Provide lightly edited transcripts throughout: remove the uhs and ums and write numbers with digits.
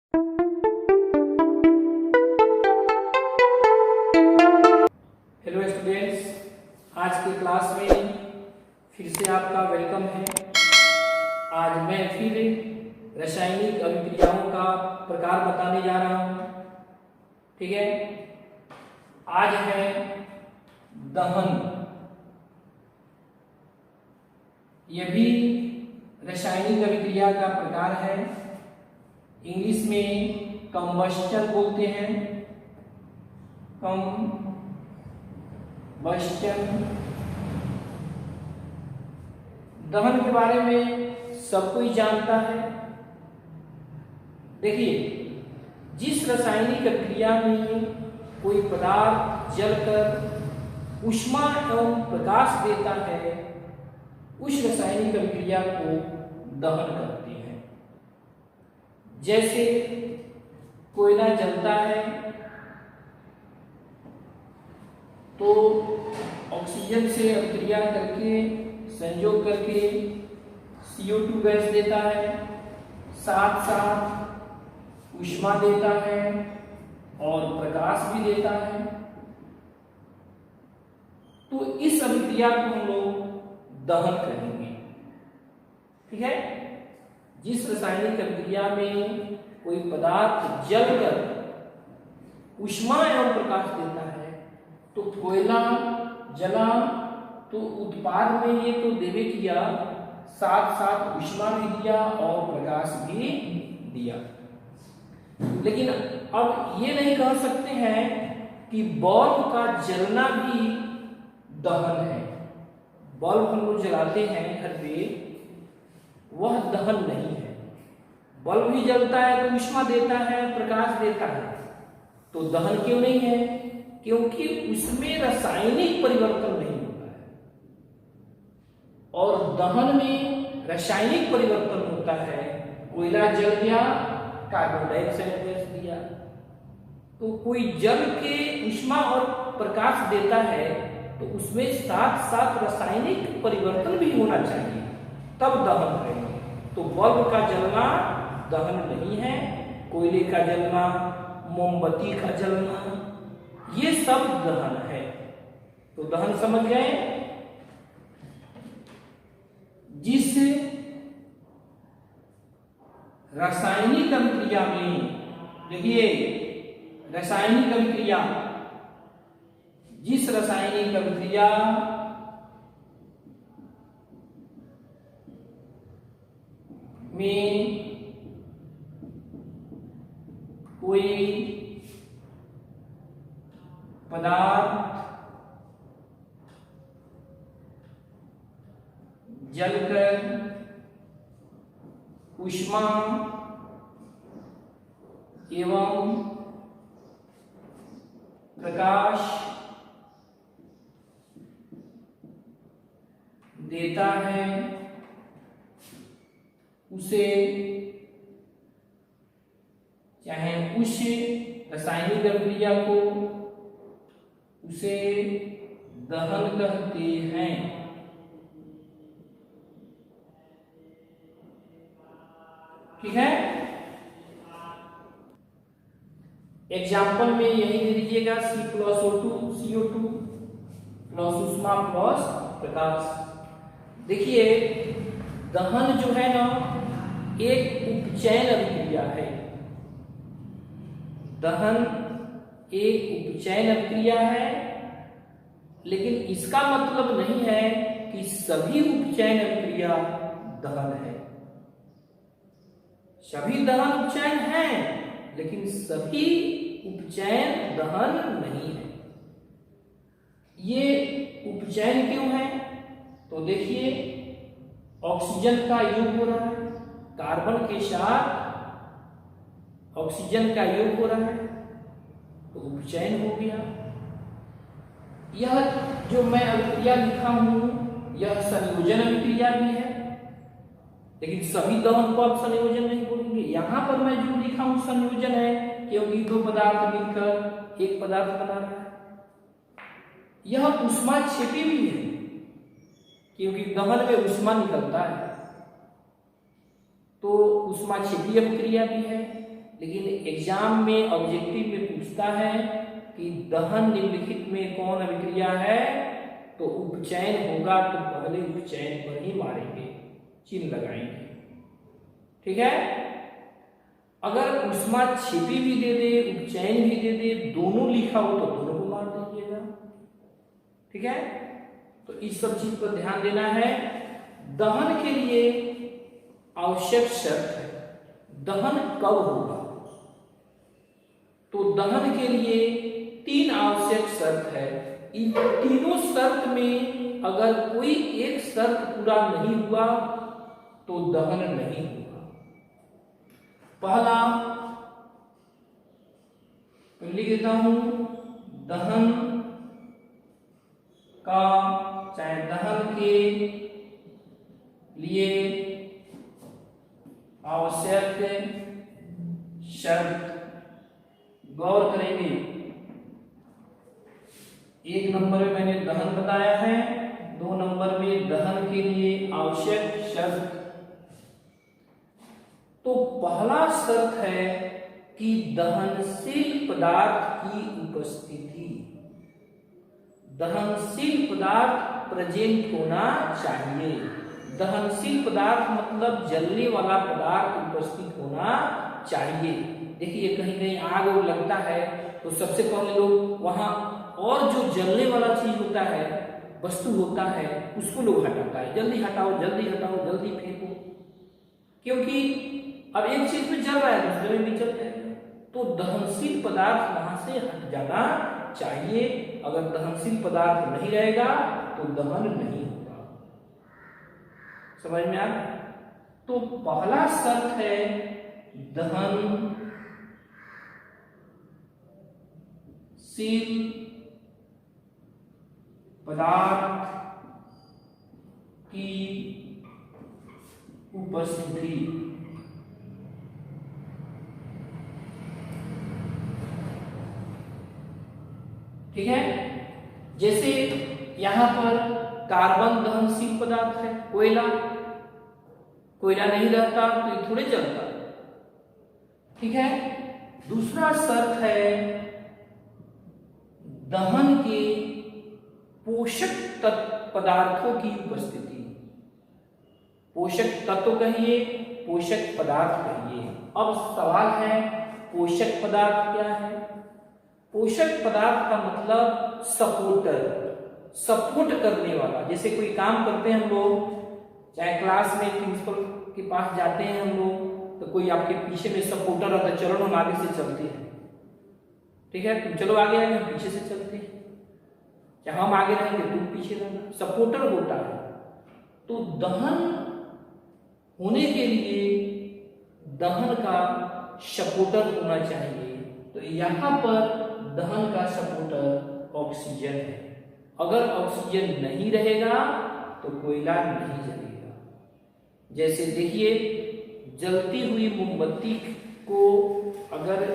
Hello students, आज की class में फिर से आपका वेलकम है। आज मैं फिर रासायनिक अभिक्रियाओं का प्रकार बताने जा रहा हूँ। ठीक है, आज है दहन। यह भी रासायनिक अभिक्रिया का प्रकार है। इंग्लिश में कंबस्टन बोलते हैं। दहन के बारे में सब कोई जानता है। देखिए, जिस रासायनिक क्रिया में कोई पदार्थ जलकर ऊष्मा एवं प्रकाश देता है, उस रासायनिक अभिक्रिया को दहन कहते हैं। जैसे कोयला जलता है तो ऑक्सीजन से अभिक्रिया करके संयोग करके CO2 गैस देता है, साथ साथ ऊष्मा देता है और प्रकाश भी देता है। तो इस अभिक्रिया को हम लोग दहन कहेंगे। ठीक है, जिस रासायनिक अभिक्रिया में कोई पदार्थ जलकर ऊष्मा एवं प्रकाश देता है, तो कोयला जला तो उत्पाद में ये तो देवे किया, साथ साथ ऊष्मा भी दिया और प्रकाश भी दिया। लेकिन अब ये नहीं कह सकते हैं कि बल्ब का जलना भी दहन है। बल्ब हम लोग जलाते हैं घर पे, वह दहन नहीं है। बल्ब भी जलता है तो ऊष्मा देता है, प्रकाश देता है, तो दहन क्यों नहीं है? क्योंकि उसमें रासायनिक परिवर्तन नहीं होता है। और दहन में रासायनिक परिवर्तन होता है। कोयला जल गया, कार्बन डाइऑक्साइड गैस दिया, तो कोई जल के ऊष्मा और प्रकाश देता है तो उसमें साथ साथ रासायनिक परिवर्तन भी होना चाहिए, तब दहन करेंगे। तो बल्ब का जलना दहन नहीं है, कोयले का जलना, मोमबत्ती का जलना, ये सब दहन है। तो दहन समझ गए? जिस रासायनिक अभिक्रिया में, देखिए रासायनिक अभिक्रिया, जिस रासायनिक अभिक्रिया में कोई पदार्थ जलकर ऊष्मा एवं प्रकाश देता है, उसे चाहे उस रासायनिक अभिक्रिया को उसे दहन कहते हैं। ठीक है, एग्जाम्पल में यही दे दीजिएगा, C+O2 CO2 प्लस ऊष्मा प्लस प्रकाश। देखिए, दहन जो है ना, एक उपचयन अभिक्रिया है। दहन एक उपचयन अभिक्रिया है, लेकिन इसका मतलब नहीं है कि सभी उपचयन अभिक्रिया दहन है। सभी दहन उपचयन हैं, लेकिन सभी उपचयन दहन नहीं है। ये उपचयन क्यों है? तो देखिए, ऑक्सीजन का योग हो रहा है, कार्बन के साथ ऑक्सीजन का योग हो रहा है, तो उपचयन हो गया। यह जो मैं अभिक्रिया लिखा हूं, यह संयोजन अभिक्रिया भी है, लेकिन सभी दहन को आप संयोजन नहीं बोलेंगे। यहां पर मैं जो लिखा हूं संयोजन है, क्योंकि दो पदार्थ मिलकर एक पदार्थ बना रहा है। यह ऊष्माक्षेपी भी है, क्योंकि दहन में ऊष्मा निकलता है, तो ऊष्माक्षेपी अभिक्रिया भी है। लेकिन एग्जाम में ऑब्जेक्टिव में पूछता है कि दहन निम्नलिखित में कौन अभिक्रिया है, तो उपचयन होगा तो पहले उपचयन पर ही मारेंगे, चिन्ह लगाएंगे। ठीक है। अगर ऊष्मा छिपी भी दे दे, उपचयन भी दे दे, दोनों लिखा हो तो दोनों को मार दीजिएगा। ठीक है। तो इस सब चीज पर ध्यान देना है। दहन के लिए आवश्यक शर्त है, दहन कब होगा, तो दहन के लिए 3 आवश्यक शर्त है। इन तीनों शर्त में अगर कोई एक शर्त पूरा नहीं हुआ तो दहन नहीं होगा। पहला लिख देता हूं, दहन का, चाहे दहन के लिए आवश्यक शर्त, गौर करेंगे। 1 नंबर में मैंने दहन बताया है, 2 नंबर में दहन के लिए आवश्यक शर्त। तो पहला शर्त है कि दहनशील पदार्थ की उपस्थिति, दहनशील पदार्थ प्रेजेंट होना चाहिए। दहनशील पदार्थ मतलब जलने वाला पदार्थ उपस्थित होना चाहिए। देखिए कहीं कहीं आग और लगता है तो सबसे पहले लोग वहां, और जो जलने वाला चीज होता है, वस्तु होता है, उसको लोग हटाता है, जल्दी हटाओ जल्दी हटाओ जल्दी फेंको, क्योंकि अब एक चीज में जल रहा है दूसरे में भी जल जाएगा। तो दहनशील पदार्थ वहां से हट जाना चाहिए। अगर दहनशील पदार्थ नहीं रहेगा तो दहन नहीं होगा। समझ में आ गया? तो पहला शर्त है दहनशील पदार्थ की उपस्थिति। ठीक है। जैसे यहां पर कार्बन दहनशील पदार्थ है, कोयला, कोयला नहीं रहता तो ये थोड़े जलता। ठीक है। दूसरा शर्त है दहन के पोषक तत्व पदार्थों की उपस्थिति। पोषक तत्व कहिए, पोषक पदार्थ कहिए। अब सवाल है पोषक पदार्थ क्या है? पोषक पदार्थ का मतलब सपोर्टर, सपोर्ट करने वाला। जैसे कोई काम करते हैं हम लोग, चाहे क्लास में प्रिंसिपल के पास जाते हैं हम लोग, तो कोई आपके पीछे में सपोर्टर रहता है, चलो हम आगे से चलते हैं। ठीक है, तुम चलो आगे आगे, हम पीछे से चलते हैं, चाहे हम आगे रहेंगे तुम पीछे रहना, सपोर्टर होता है। तो दहन होने के लिए दहन का सपोर्टर होना चाहिए। तो यहाँ पर दहन का सपोर्टर ऑक्सीजन है। अगर ऑक्सीजन नहीं रहेगा तो कोयला नहीं जलेगा। जैसे देखिए, जलती हुई मोमबत्ती को अगर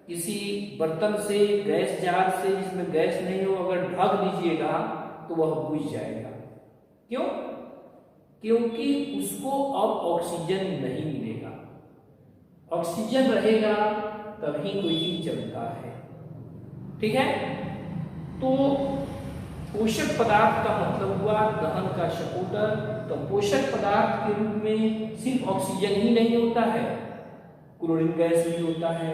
किसी बर्तन से, गैस जार से जिसमें गैस नहीं हो, अगर ढक दीजिएगा तो वह बुझ जाएगा। क्यों? क्योंकि उसको अब ऑक्सीजन नहीं मिलेगा। ऑक्सीजन रहेगा तभी कोई चीज चलता है। ठीक है। तो पोषक पदार्थ का मतलब हुआ दहन का सपोर्टर। तो पोषक पदार्थ के रूप में सिर्फ ऑक्सीजन ही नहीं होता है, क्लोरीन गैस भी होता है,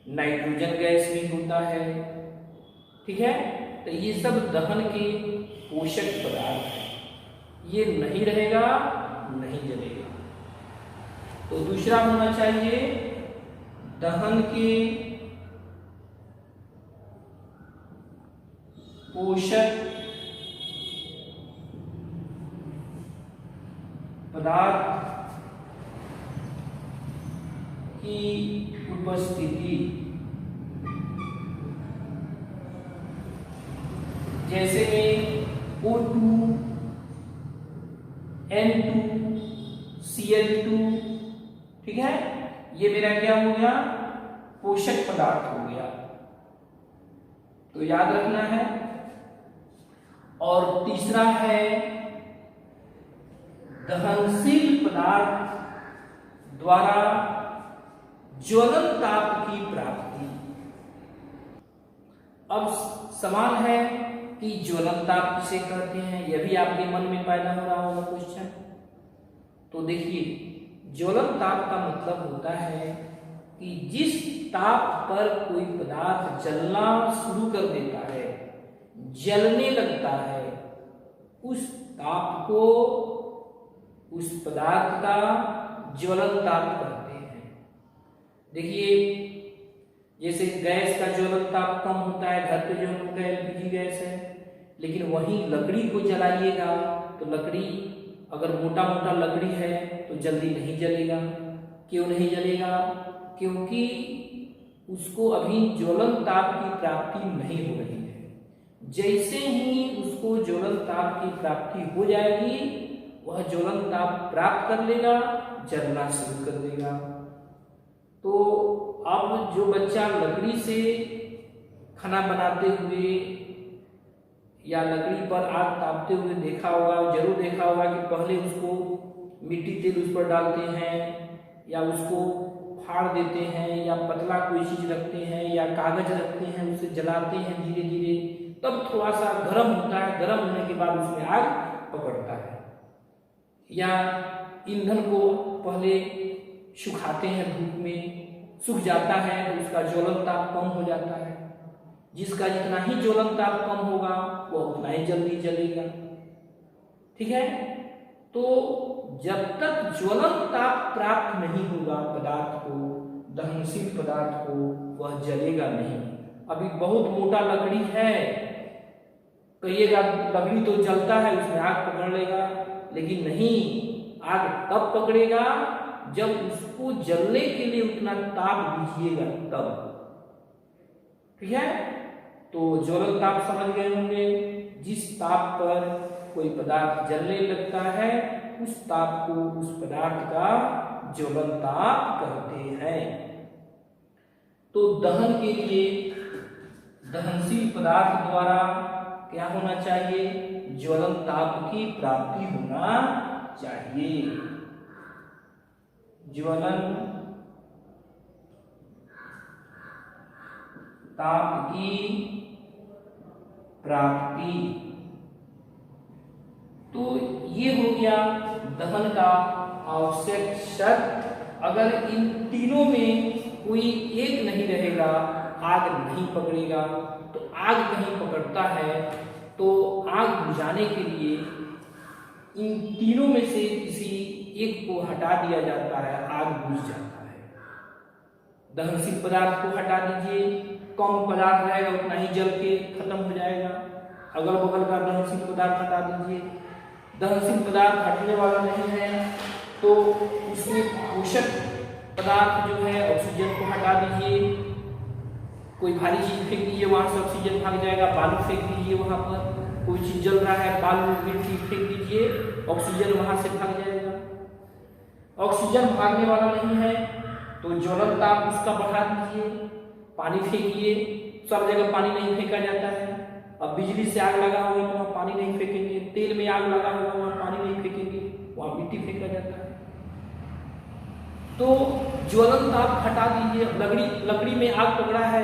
नाइट्रोजन गैस भी होता है। ठीक है। तो ये सब दहन के पोषक पदार्थ हैं। ये नहीं रहेगा नहीं जलेगा। तो दूसरा होना चाहिए दहन के पोषक पदार्थ की उपस्थिति। जैसे में O2, N2, Cl2। ठीक है, ये मेरा क्या हो गया? पोषक पदार्थ हो गया। तो याद रखना है। और तीसरा है दहनशील पदार्थ द्वारा ज्वलन ताप की प्राप्ति। अब सवाल है कि ज्वलन ताप किसे कहते हैं, यह भी आपके मन में पैदा हो रहा होगा क्वेश्चन। तो देखिए, ज्वलन ताप का मतलब होता है कि जिस ताप पर कोई पदार्थ जलना शुरू कर देता है, जलने लगता है, उस ताप को, उस पदार्थ का ज्वलन ताप कहते हैं। देखिए, जैसे गैस का ज्वलन ताप कम होता है, घर पे जो हम लोग एलपीजी गैस है, लेकिन वहीं लकड़ी को जलाइएगा तो लकड़ी अगर मोटा मोटा लकड़ी है तो जल्दी नहीं जलेगा। क्यों नहीं जलेगा? क्योंकि उसको अभी ज्वलन ताप की प्राप्ति नहीं हो रही है। जैसे ही उसको ज्वलन ताप की प्राप्ति हो जाएगी, वह ज्वलन ताप प्राप्त कर लेगा, जलना शुरू कर देगा। तो अब जो बच्चा लकड़ी से खाना बनाते हुए या लकड़ी पर आग तापते हुए देखा होगा, जरूर देखा होगा कि पहले उसको मिट्टी तेल उस पर डालते हैं या उसको फाड़ देते हैं या पतला कोई चीज रखते हैं या कागज रखते हैं, उसे जलाते हैं धीरे धीरे, तब थोड़ा सा गर्म होता है, गर्म होने के बाद उसमें आग पकड़ता है। या ईंधन को पहले सुखाते हैं धूप में, सूख जाता है तो उसका ज्वलन ताप कम हो जाता है। जिसका जितना ही ज्वलन ताप कम होगा वह उतना ही जल्दी जलेगा। ठीक है, तो जब तक ज्वलन ताप प्राप्त नहीं होगा पदार्थ को, दहनशील पदार्थ को, वह जलेगा नहीं। अभी बहुत मोटा लकड़ी है, कहिएगा लकड़ी तो जलता है, उसमें आग पकड़ लेगा, लेकिन नहीं, आग तब पकड़ेगा जब उसको जलने के लिए उतना ताप दीजिएगा तब। ठीक है, तो ज्वलन ताप समझ गए होंगे, जिस ताप पर कोई पदार्थ जलने लगता है उस ताप को, उस पदार्थ का ज्वलन ताप कहते हैं। तो दहन के लिए दहनशील पदार्थ द्वारा क्या होना चाहिए? ज्वलन ताप की प्राप्ति होना चाहिए। ज्वलन ताप की प्राप्ति। तो ये हो गया दहन का आवश्यक शर्त। अगर इन तीनों में कोई एक नहीं रहेगा, आग नहीं पकड़ेगा। तो आग नहीं पकड़ता है तो आग बुझाने के लिए इन तीनों में से किसी एक को हटा दिया जाता है, आग बुझ जाता है। दहनशील पदार्थ को हटा दीजिए, कम पदार्थ रहेगा उतना ही जल के खत्म हो जाएगा। अगल बगल का दहनशील पदार्थ हटा दीजिए। दहनशील पदार्थ हटने वाला नहीं है तो उसमें पोषक पदार्थ जो है ऑक्सीजन को हटा दीजिए। कोई भारी चीज फेंक दीजिए, वहां से ऑक्सीजन भाग जाएगा। बालू फेंक दीजिए, वहां पर कोई चीज जल रहा है, बालू मिट्टी फेंक दीजिए, ऑक्सीजन वहां से भाग जाएगा। ऑक्सीजन भागने वाला नहीं है तो ज्वलन ताप उसका बढ़ा दीजिए। पानी फेंकिए, सब जगह पानी नहीं फेंका जाता है। अब बिजली से आग लगा होगा तो वहां पानी नहीं फेंकेंगे, तेल में आग लगा होगा वहां पानी नहीं फेंकेंगे, वहां मिट्टी फेंका जाता है। तो ज्वलन ताप हटा दीजिए। लकड़ी में आग पकड़ा है,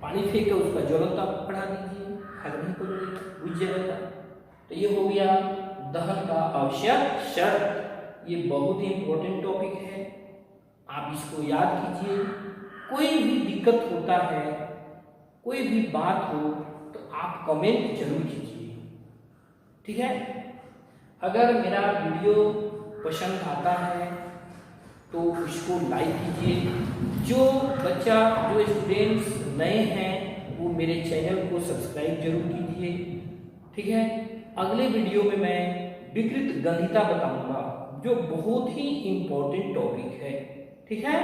पानी फेंक के उसका ज्वलन ताप बढ़ा दीजिए, आग नहीं पकड़ेगा, बुझ जाएगा। तो ये हो गया दहन का आवश्यक शर्त। ये बहुत ही इंपॉर्टेंट टॉपिक है, आप इसको याद कीजिए। कोई भी दिक्कत होता है, कोई भी बात हो तो आप कमेंट जरूर कीजिए। ठीक है, अगर मेरा वीडियो पसंद आता है तो उसको लाइक कीजिए। जो स्टूडेंट्स नए हैं वो मेरे चैनल को सब्सक्राइब जरूर कीजिए। ठीक है, अगले वीडियो में मैं विकृत गंधिता बताऊंगा जो बहुत ही इंपॉर्टेंट टॉपिक है। ठीक है।